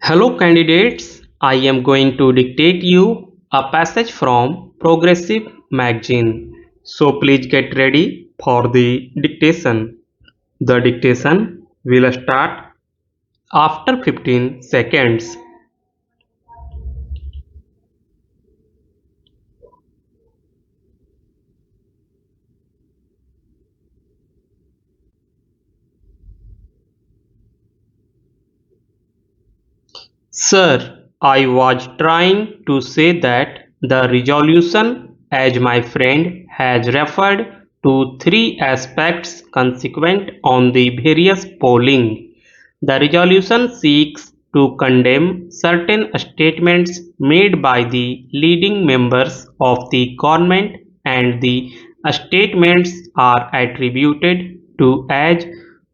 Hello candidates, I am going to dictate you a passage from Progressive magazine. So please get ready for the dictation. The dictation will start after 15 seconds. Sir, I was trying to say that the resolution, as my friend has referred to three aspects consequent on the various polling. The resolution seeks to condemn certain statements made by the leading members of the government, and the statements are attributed to as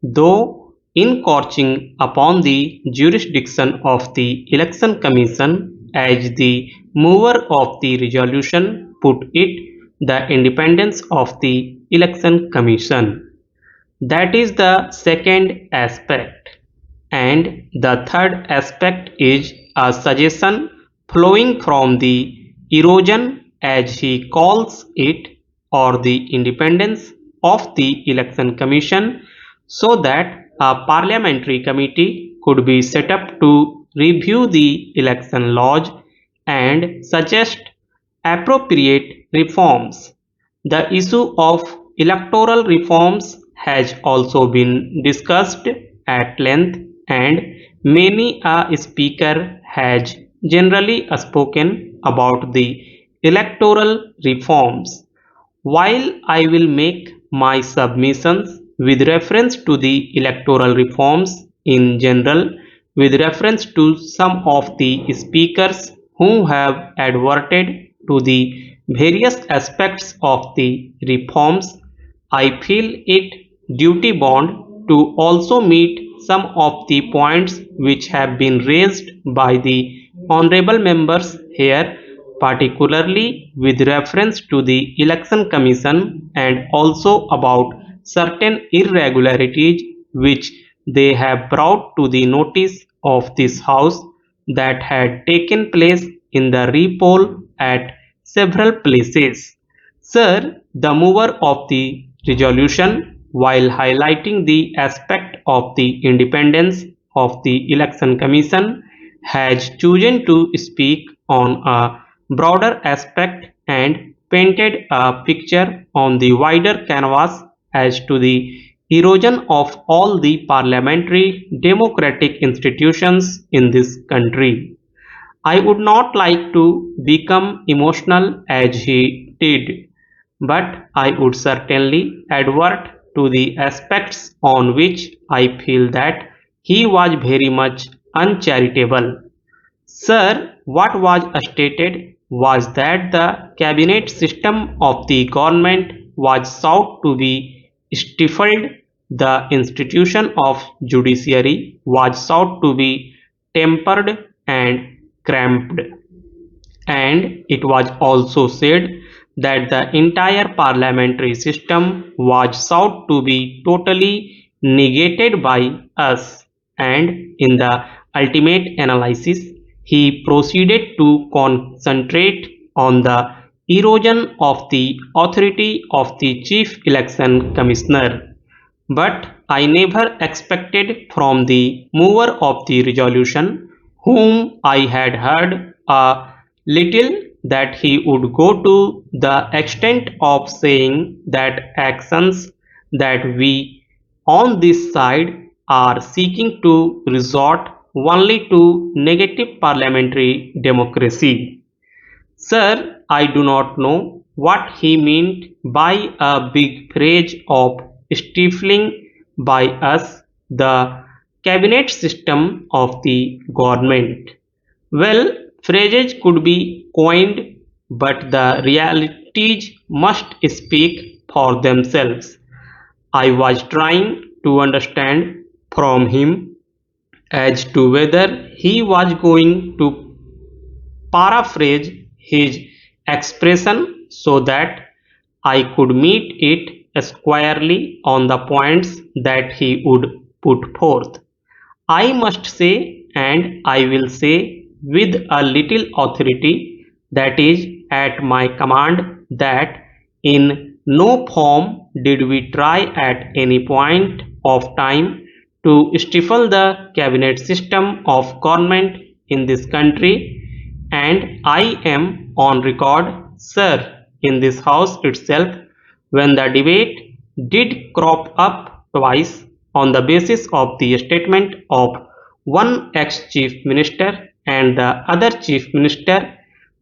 though encroaching upon the jurisdiction of the Election Commission. As the mover of the resolution put it, the independence of the Election Commission. That is the second aspect. And the third aspect is a suggestion flowing from the erosion, as he calls it, or the independence of the Election Commission, so that a parliamentary committee could be set up to review the election laws and suggest appropriate reforms. The issue of electoral reforms has also been discussed at length, and many a speaker has generally spoken about the electoral reforms. While I will make my submissions with reference to the electoral reforms in general, with reference to some of the speakers who have adverted to the various aspects of the reforms, I feel it duty bound to also meet some of the points which have been raised by the honorable members here, particularly with reference to the Election Commission and also about certain irregularities which they have brought to the notice of this House that had taken place in the repoll at several places. Sir, the mover of the resolution, while highlighting the aspect of the independence of the Election Commission, has chosen to speak on a broader aspect and painted a picture on the wider canvas as to the erosion of all the parliamentary democratic institutions in this country. I would not like to become emotional as he did, but I would certainly advert to the aspects on which I feel that he was very much uncharitable. Sir, what was stated was that the cabinet system of the government was sought to be stifled, the institution of judiciary was sought to be tempered and cramped, and it was also said that the entire parliamentary system was sought to be totally negated by us, and in the ultimate analysis, he proceeded to concentrate on the erosion of the authority of the Chief Election Commissioner. But I never expected from the mover of the resolution, whom I had heard a little, that he would go to the extent of saying that actions that we on this side are seeking to resort only to negative parliamentary democracy. Sir, I do not know what he meant by a big phrase of stifling by us the cabinet system of the government. Well, phrases could be coined, but the realities must speak for themselves. I was trying to understand from him as to whether he was going to paraphrase his expression so that I could meet it squarely on the points that he would put forth. I must say and I will say with a little authority that is at my command that in no form did we try at any point of time to stifle the cabinet system of government in this country, and I am on record, sir, in this house itself, when the debate did crop up twice on the basis of the statement of one ex-chief minister and the other chief minister,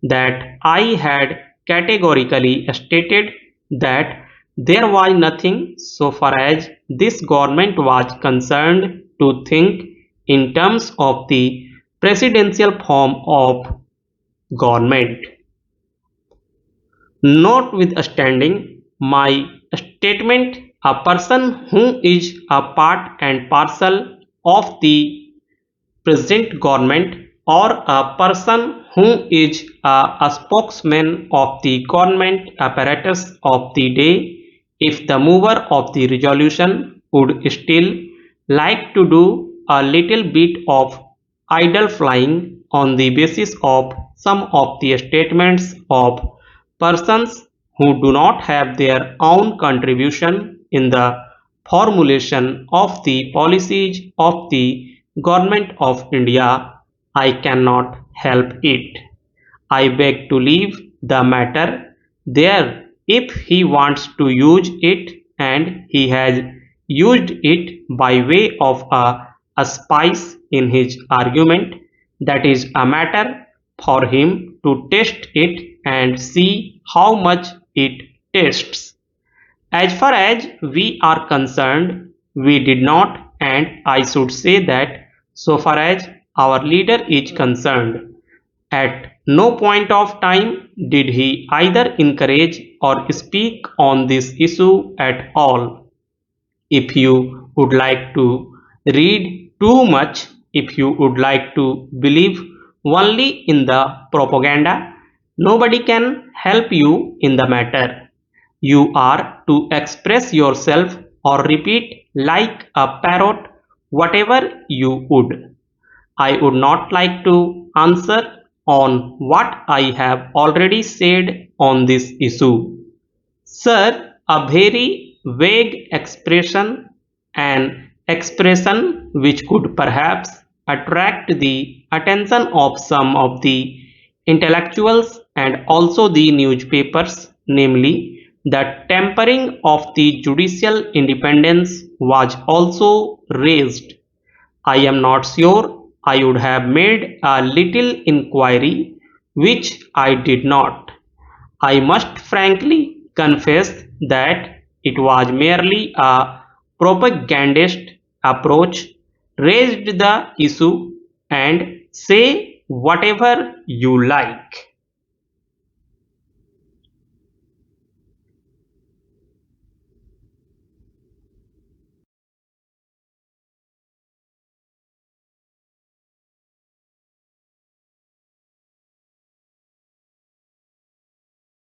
that I had categorically stated that there was nothing so far as this government was concerned to think in terms of the presidential form of government. Notwithstanding my statement, a person who is a part and parcel of the present government, or a person who is a spokesman of the government apparatus of the day, if the mover of the resolution would still like to do a little bit of idle flying on the basis of some of the statements of persons who do not have their own contribution in the formulation of the policies of the Government of India, I cannot help it. I beg to leave the matter there. If he wants to use it, and he has used it by way of a spice in his argument, that is a matter for him to test it and see how much it tastes. As far as we are concerned, we did not, and I should say that so far as our leader is concerned, at no point of time did he either encourage or speak on this issue at all. If you would like to read too much, if you would like to believe only in the propaganda, nobody can help you in the matter. You are to express yourself or repeat like a parrot whatever you would. I would not like to answer on what I have already said on this issue. Sir, a very vague expression, an expression which could perhaps attract the attention of some of the intellectuals and also the newspapers, namely, the tampering of the judicial independence was also raised. I am not sure I would have made a little inquiry, which I did not. I must frankly confess that it was merely a propagandist approach. Raised the issue and say whatever you like.